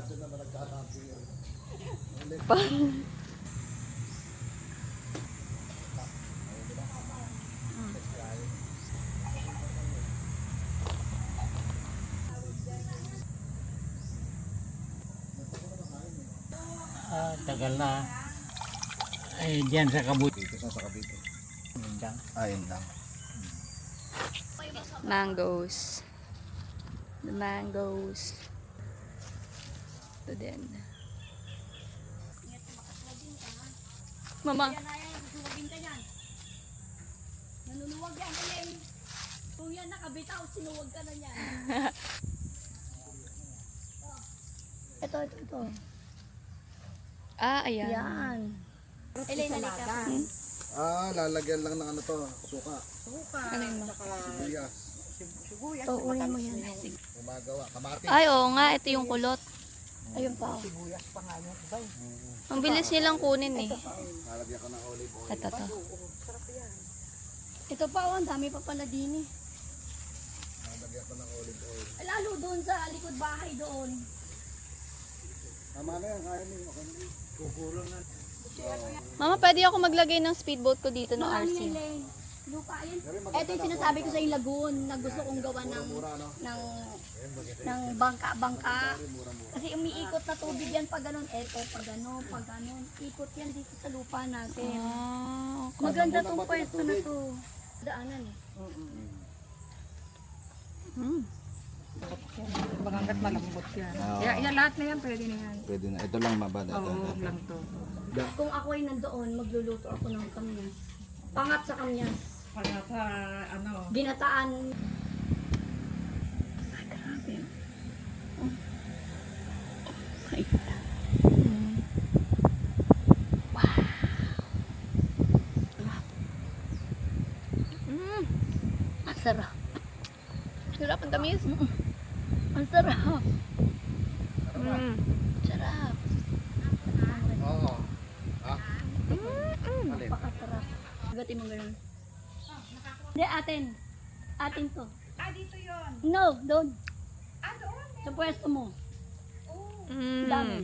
natin naman nagkakapi yan. Tagal na. Ay, diyan sa Kabuti. Dito sa Cavite. Mindang. Ayun lang. Mangoes. The mangoes. Ito din. Mama. Nanuluwag yan, Ellen. Kung yan nakabitaw, sinuwag ka na niyan. Ito. Ah, ayan. Yan. Ellen, halika. Lalagyan lang ng ano to, suka. Ano yun, ma? Sibuyas. Ito, unin mo yan. Gumagawa. Kamatis. Ay, oo nga. Ito yung kulot. Ayun pa. Ang bilis nilang kunin eh. Lalagyan ka ng olive oil. Ito to. Ito pa, ang dami pa pala din eh. Lalagyan ka ng olive oil. Lalo doon sa likod bahay doon. Tama na yan, kaya niyo. Okay na. Kukulang na. Mama, pwede ako maglagay ng speedboat ko dito ng Marami RC. nila eh. Lupa yun. Ito yung sinasabi ko sa yung lagoon na gusto kong gawa ng bangka-bangka. Kasi umiikot na tubig yan pag ganun. Eto, pag ganun, pag ganun. Ikot yan dito sa lupa natin. Ah, okay. Maganda tong pwesto na to. Daanan eh. Bagangat malambot yan. Yan lahat na yan, pwede na yan. Pwede na. Ito lang mabada. Oo, lang to. Kung ako ay nandoon, magluluto ako ng kamyas. Pangat sa kamyas. Para sa ano, Ginataan. Ay, grabe. Okay. Mm, Ang sarap. sarap ang tamis. Ang sarap. Mm. Sarap. Oo. Alin? Napakasarap. Agati mo ganun. Hindi, atin. Atin to. dito yon. No, doon. Doon. Sa pwesto mo. Mm. Dami.